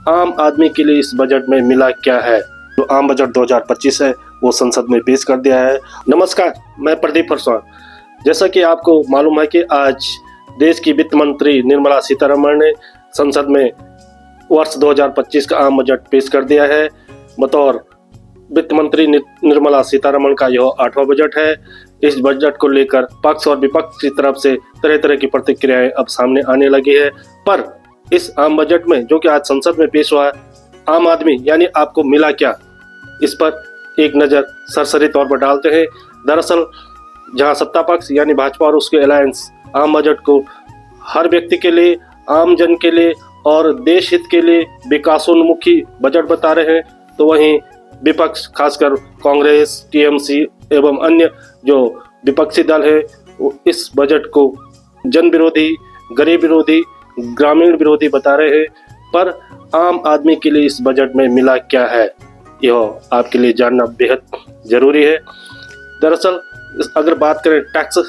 आम आदमी के लिए इस बजट में मिला क्या है। जो आम बजट 2025 है वो संसद में पेश कर दिया है। नमस्कार, मैं प्रदीप परसवान। जैसा कि आपको मालूम है कि आज देश की वित्त मंत्री निर्मला सीतारमण ने संसद में वर्ष 2025 का आम बजट पेश कर दिया है। बतौर वित्त मंत्री निर्मला सीतारमण का यह 8वां बजट है। इस बजट को लेकर पक्ष और विपक्ष की तरफ से तरह तरह की प्रतिक्रियाएं अब सामने आने लगी है। पर इस आम बजट में जो कि आज संसद में पेश हुआ है, आम आदमी यानी आपको मिला क्या, इस पर एक नज़र सरसरी तौर पर डालते हैं। दरअसल जहां सत्ता पक्ष यानी भाजपा और उसके अलायंस आम बजट को हर व्यक्ति के लिए, आम जन के लिए और देश हित के लिए विकासोन्मुखी बजट बता रहे हैं, तो वहीं विपक्ष खासकर कांग्रेस, टीएमसी एवं अन्य जो विपक्षी दल है वो इस बजट को जन विरोधी, गरीब विरोधी, ग्रामीण विरोधी बता रहे हैं। पर आम आदमी के लिए इस बजट में मिला क्या है, यह आपके लिए जानना बेहद जरूरी है। दरअसल अगर बात करें टैक्स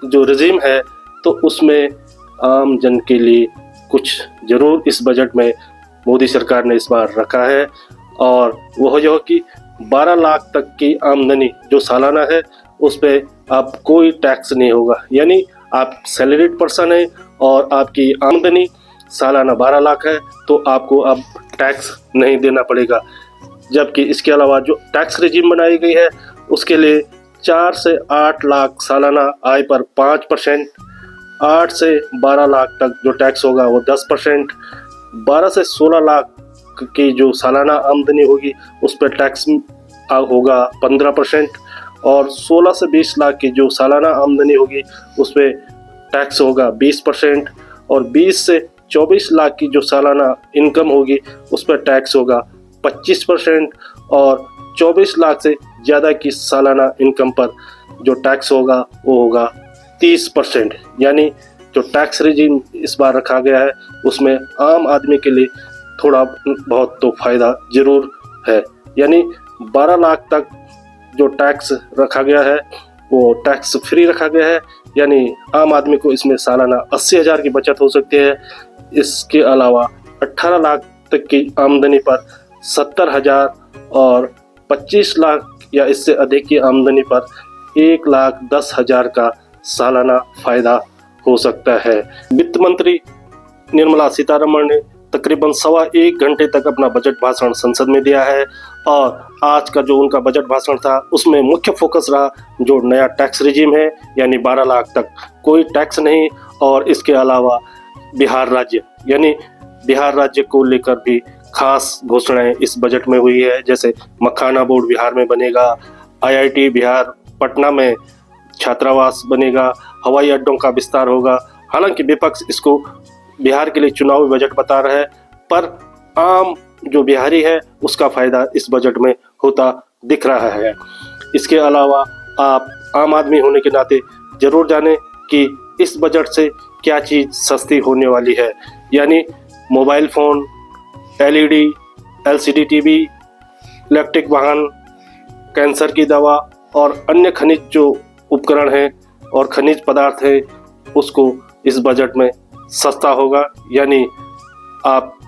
जो रिजीम है, तो उसमें आम जन के लिए कुछ जरूर इस बजट में मोदी सरकार ने इस बार रखा है, और वह जो कि 12 लाख तक की आमदनी जो सालाना है उस पर अब कोई टैक्स नहीं होगा। यानी आप सैलरीड पर्सन है और आपकी आमदनी सालाना 12 लाख है तो आपको अब टैक्स नहीं देना पड़ेगा। जबकि इसके अलावा जो टैक्स रिजीम बनाई गई है उसके लिए 4 से 8 लाख सालाना आय पर 5%, 8 से 12 लाख तक जो टैक्स होगा वो 10%, 12 से 16 लाख की जो सालाना आमदनी होगी उस पर टैक्स होगा 15%, और 16 से 20 लाख की जो सालाना आमदनी होगी उस पर टैक्स होगा 20%, और 20 से 24 लाख की जो सालाना इनकम होगी उस पर टैक्स होगा 25%, और 24 लाख से ज़्यादा की सालाना इनकम पर जो टैक्स होगा वो होगा 30%। यानी जो टैक्स रिजीम इस बार रखा गया है उसमें आम आदमी के लिए थोड़ा बहुत तो फायदा जरूर है। यानी 12 लाख तक जो टैक्स रखा गया है वो टैक्स फ्री रखा गया है, यानी आम आदमी को इसमें सालाना 80,000 की बचत हो सकती है। इसके अलावा 18 लाख तक की आमदनी पर 70,000 और 25 लाख या इससे अधिक की आमदनी पर 1,10,000 का सालाना फायदा हो सकता है। वित्त मंत्री निर्मला सीतारमण ने तकरीबन 1.25 घंटे तक अपना बजट भाषण संसद में दिया है, और आज का जो उनका बजट भाषण था उसमें मुख्य फोकस रहा जो नया टैक्स रिजीम है, यानी 12 लाख तक कोई टैक्स नहीं, और इसके अलावा बिहार राज्य यानी बिहार राज्य को लेकर भी खास घोषणाएं इस बजट में हुई है। जैसे मखाना बोर्ड बिहार में बनेगा, IIT बिहार पटना में छात्रावास बनेगा, हवाई अड्डों का विस्तार होगा। हालांकि विपक्ष इसको बिहार के लिए चुनावी बजट बता रहा है, पर आम जो बिहारी है उसका फायदा इस बजट में होता दिख रहा है। इसके अलावा आप आम आदमी होने के नाते जरूर जानें कि इस बजट से क्या चीज़ सस्ती होने वाली है। यानी mobile phone, LED, LCD TV, electric वाहन, कैंसर की दवा और अन्य खनिज जो उपकरण हैं और खनिज पदार्थ हैं उसको इस बजट में सस्ता होगा। यानी आप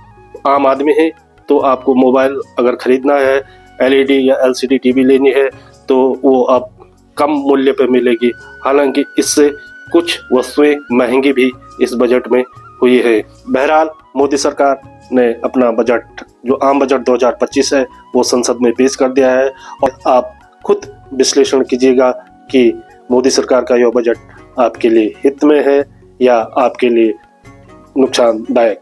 आम आदमी हैं तो आपको मोबाइल अगर ख़रीदना है, LED या LCD टीवी लेनी है तो वो अब कम मूल्य पर मिलेगी। हालांकि इससे कुछ वस्तुएं महंगी भी इस बजट में हुई है। बहरहाल मोदी सरकार ने अपना बजट जो आम बजट 2025 है वो संसद में पेश कर दिया है, और आप खुद विश्लेषण कीजिएगा कि मोदी सरकार का यह बजट आपके लिए हित में है या आपके लिए नुकसानदायक।